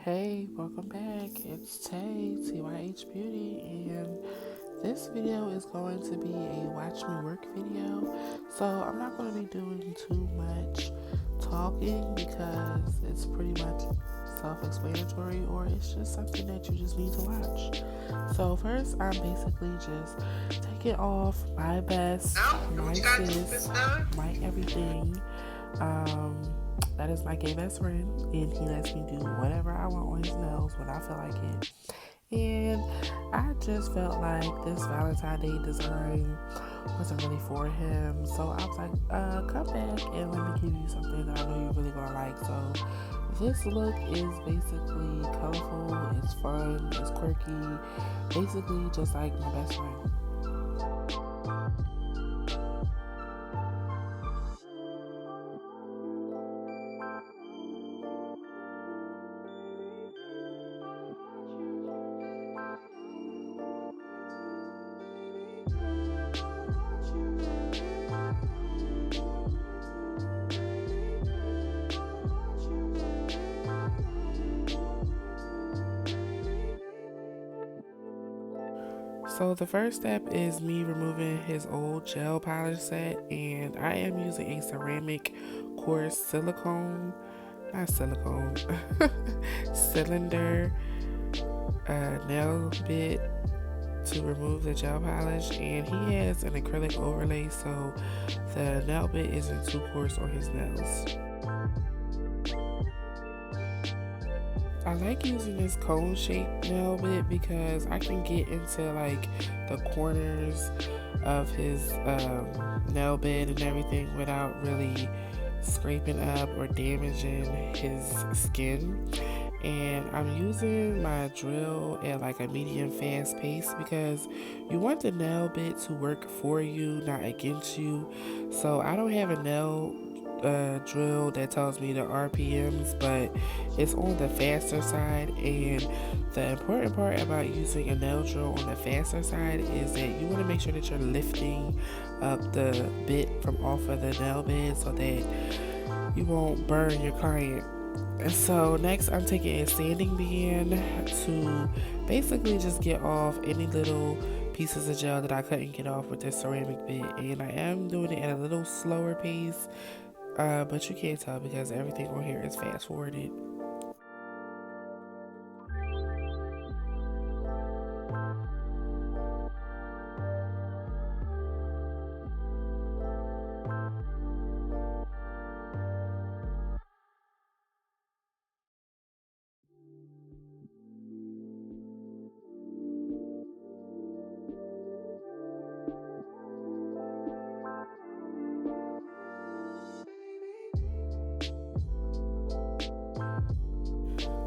Hey, welcome back. It's Tay, TYH Beauty, and this video is going to be a watch me work video. So I'm not going to be doing too much talking because it's pretty much self-explanatory, or it's just something that you just need to watch. So first, I'm basically just taking off my best, my sis, my everything. That is my gay best friend, and he lets me do whatever I want on his nails when I feel like it. And I just felt like this Valentine's Day design wasn't really for him, so I was like, come back and let me give you something that I know you're really gonna like. So this look is basically colorful, it's fun, it's quirky, basically just like my best friend. So the first step is me removing his old gel polish set, and I am using a ceramic coarse silicone, not silicone, cylinder nail bit to remove the gel polish, and he has an acrylic overlay so the nail bit isn't too coarse on his nails. I like using this cone shaped nail bit because I can get into like the corners of his nail bed and everything without really scraping up or damaging his skin. And I'm using my drill at like a medium fast pace because you want the nail bit to work for you, not against you. So I don't have a nail drill that tells me the RPMs, but it's on the faster side. And the important part about using a nail drill on the faster side is that you want to make sure that you're lifting up the bit from off of the nail bed so that you won't burn your client. And so next I'm taking a sanding band to basically just get off any little pieces of gel that I couldn't get off with this ceramic bit, and I am doing it at a little slower pace, but you can't tell because everything on here is fast forwarded.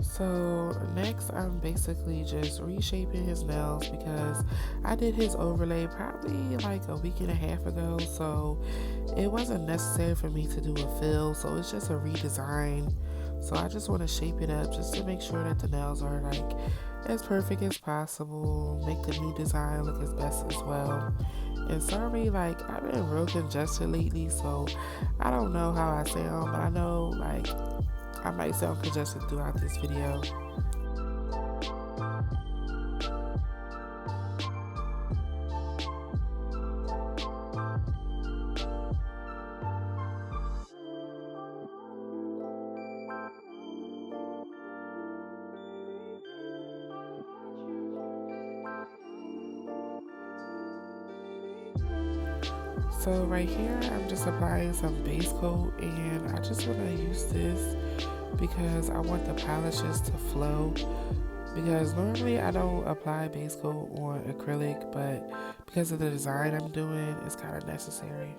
So next I'm basically just reshaping his nails because I did his overlay probably like a week and a half ago, so it wasn't necessary for me to do a fill, so it's just a redesign. So I just want to shape it up just to make sure that the nails are like as perfect as possible, make the new design look as best as well. And sorry, like I've been real congested lately, so I don't know how I sound, but I know like I might sound congested throughout this video. So right here, I'm just applying some base coat, and I just want to use this because I want the polishes to flow, because normally I don't apply base coat on acrylic, but because of the design I'm doing, it's kind of necessary.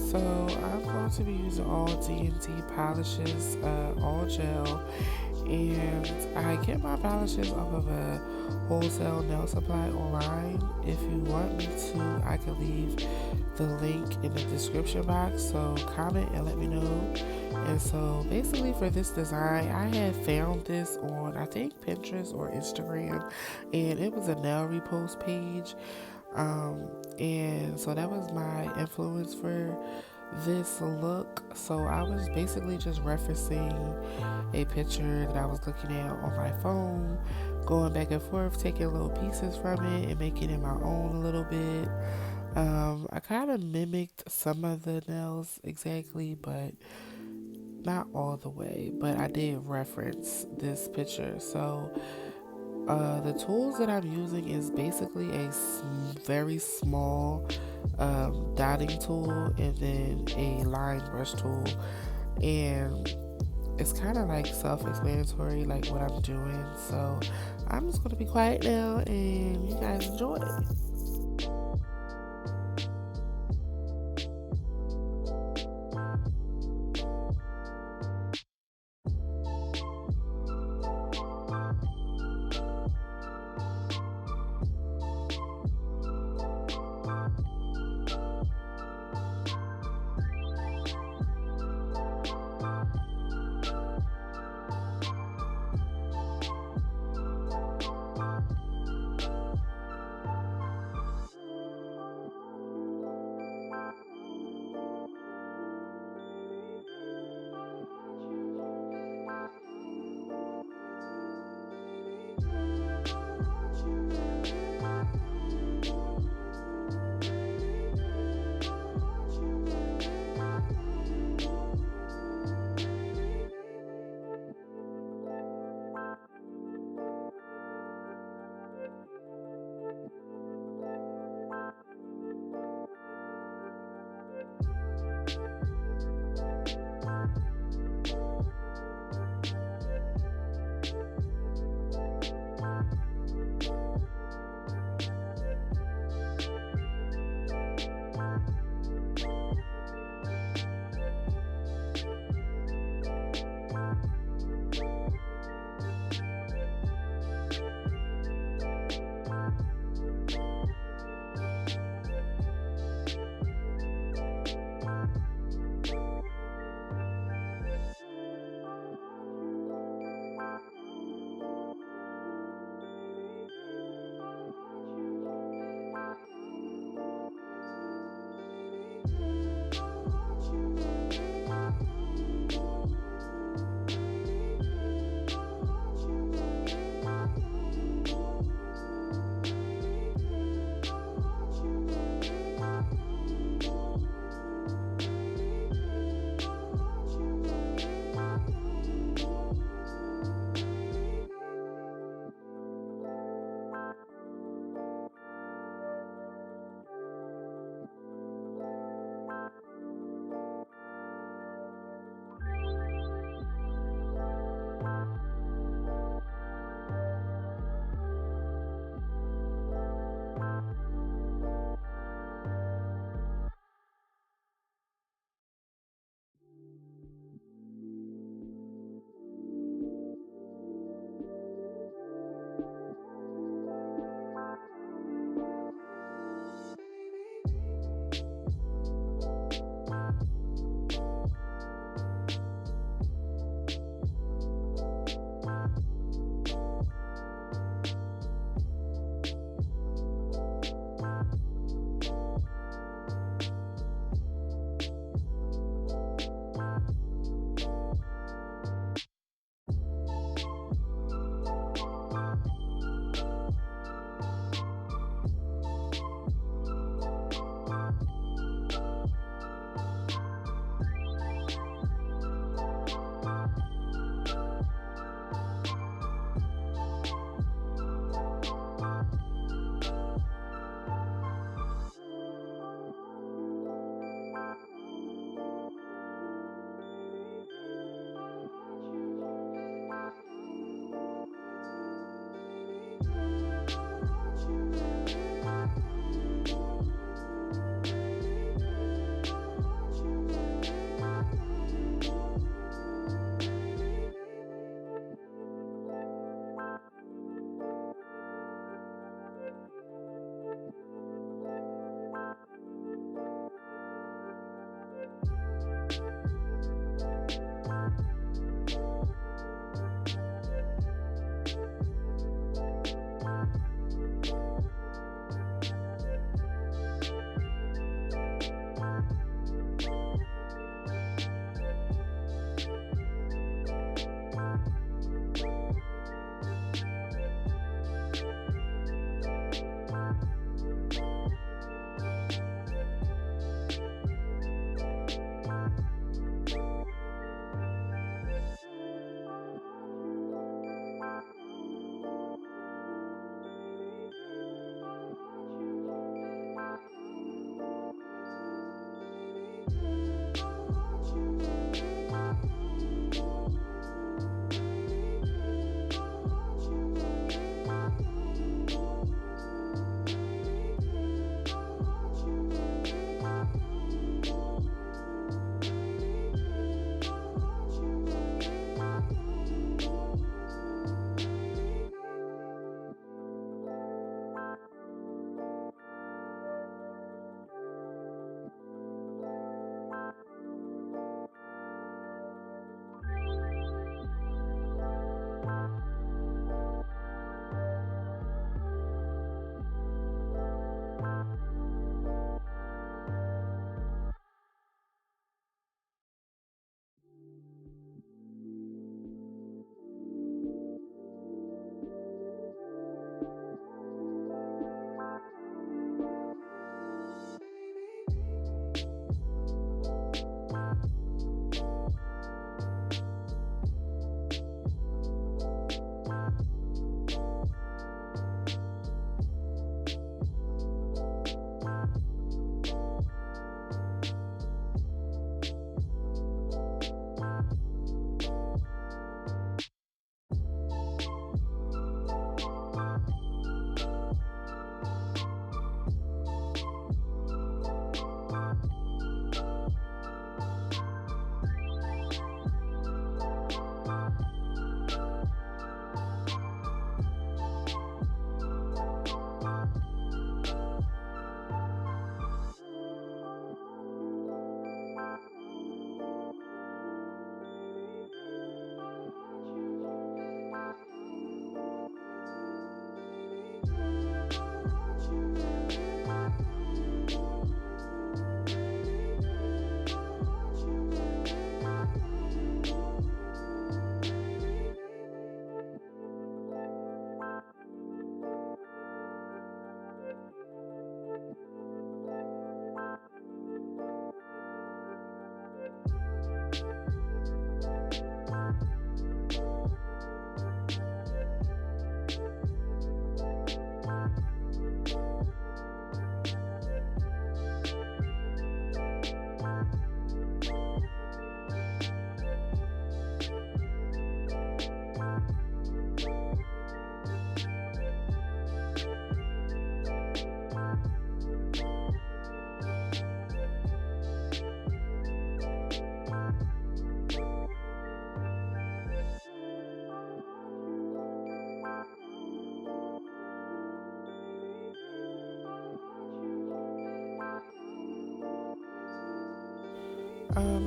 So I'm going to be using all D&D polishes, all gel, and I get my polishes off of a wholesale nail supply online. If you want me to, I can leave the link in the description box, so comment and let me know. And so basically for this design, I had found this on, I think, Pinterest or Instagram, and it was a nail repost page. And so that was my influence for this look. So I was basically just referencing a picture that I was looking at on my phone, going back and forth, taking little pieces from it and making it my own a little bit. I kind of mimicked some of the nails exactly, but not all the way. But I did reference this picture. So the tools that I'm using is basically a very small dotting tool and then a line brush tool. And it's kind of like self-explanatory, like what I'm doing. So I'm just going to be quiet now and you guys enjoy it.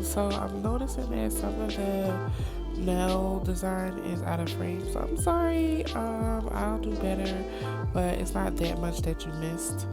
So I'm noticing that some of the nail design is out of frame. So I'm sorry. I'll do better, but it's not that much that you missed.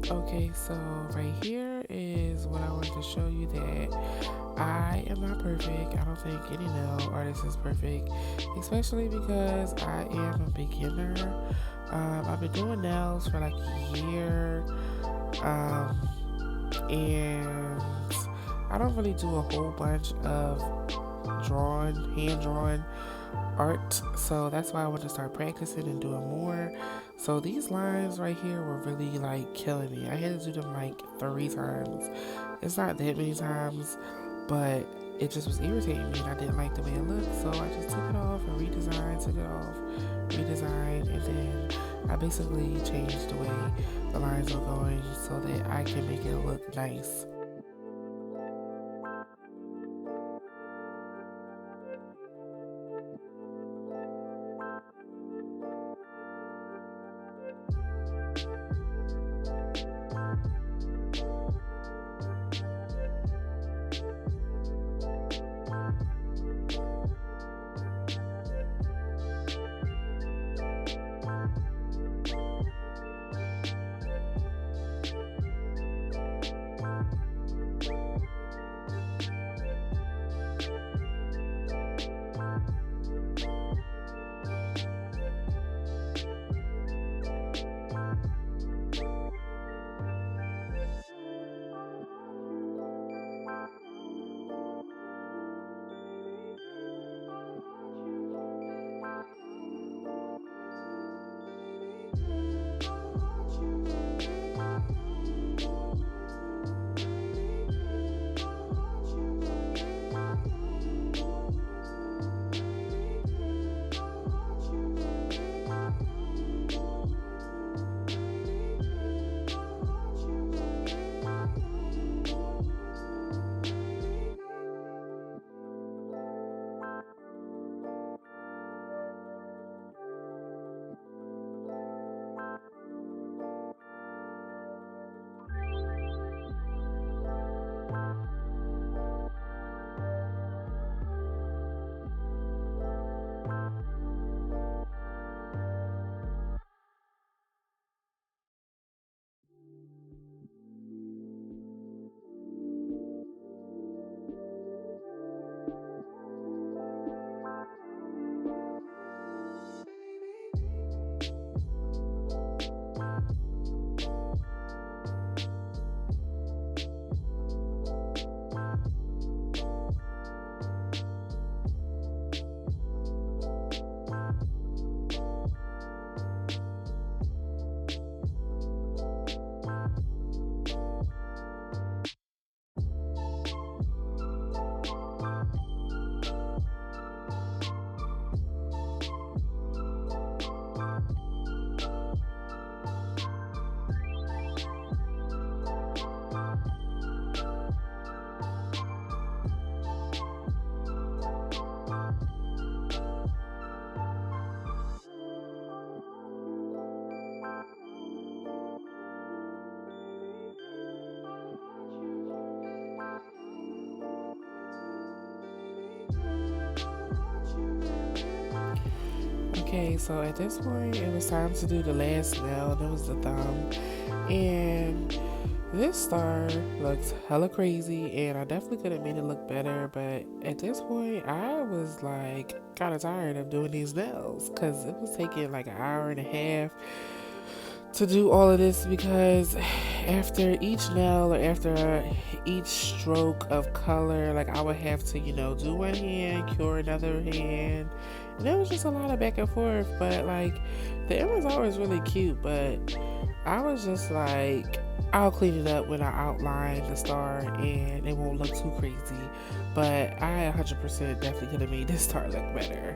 Okay, so right here is what I wanted to show you that I am not perfect. I don't think any nail artist is perfect, especially because I am a beginner. I've been doing nails for like a year, and I don't really do a whole bunch of hand drawn art, so that's why I want to start practicing and doing more. So these lines right here were really like killing me. I had to do them like 3 times. It's not that many times, but it just was irritating me and I didn't like the way it looked. So I just took it off and redesigned, took it off, redesigned, and then I basically changed the way the lines were going so that I can make it look nice. Okay, so at this point, it was time to do the last nail, and it was the thumb. And this star looks hella crazy, and I definitely could have made it look better. But at this point, I was like kind of tired of doing these nails because it was taking like an hour and a half to do all of this because after each nail or after each stroke of color, like I would have to, do one hand, cure another hand. And it was just a lot of back and forth. But like the end result was really cute, but I was just like, I'll clean it up when I outline the star and it won't look too crazy. But I 100% definitely could have made this star look better.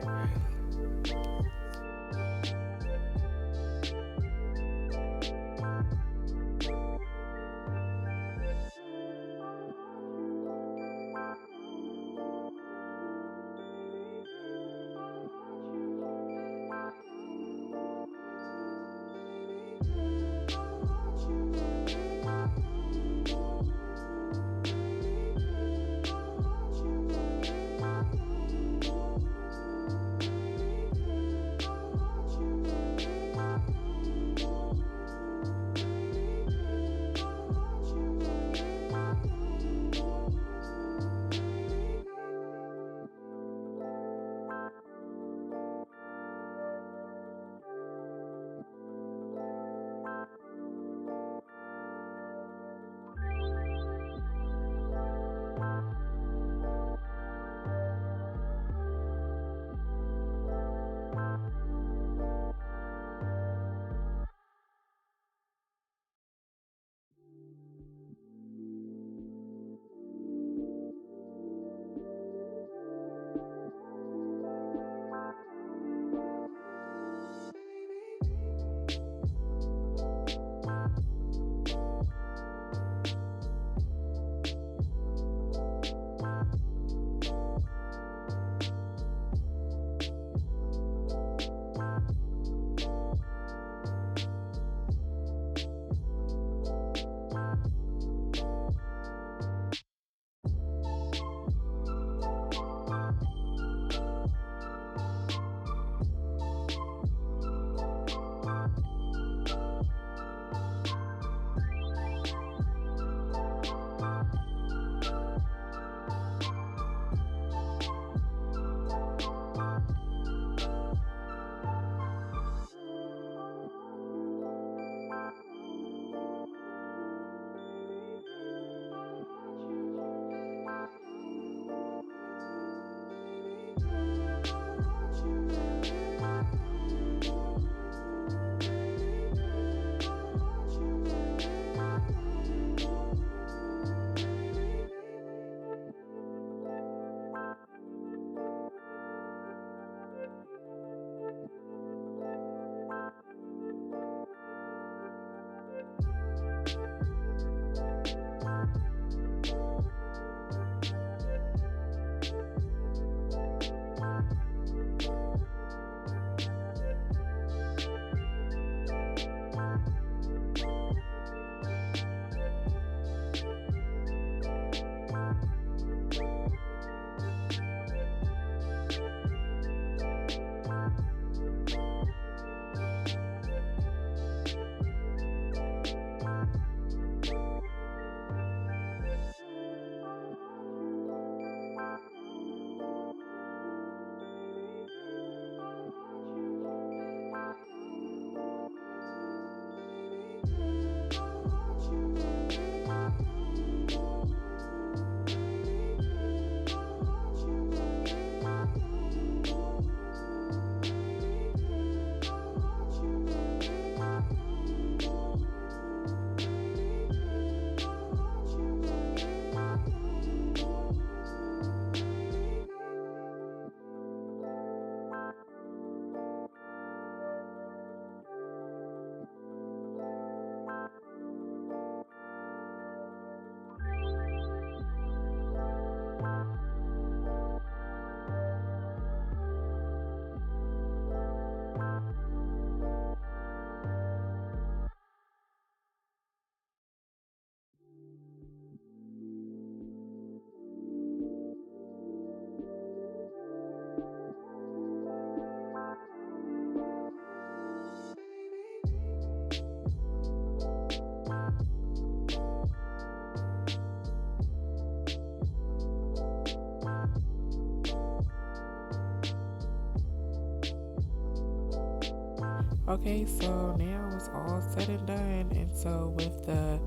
Okay, so now it's all said and done. And so with the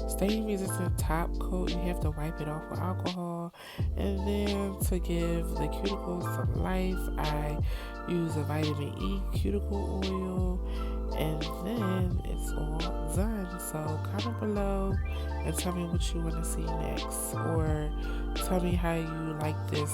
stain resistant top coat, you have to wipe it off with alcohol. And then to give the cuticles some life, I use a vitamin E cuticle oil. And then it's all done. So comment below and tell me what you want to see next. Or tell me how you like this.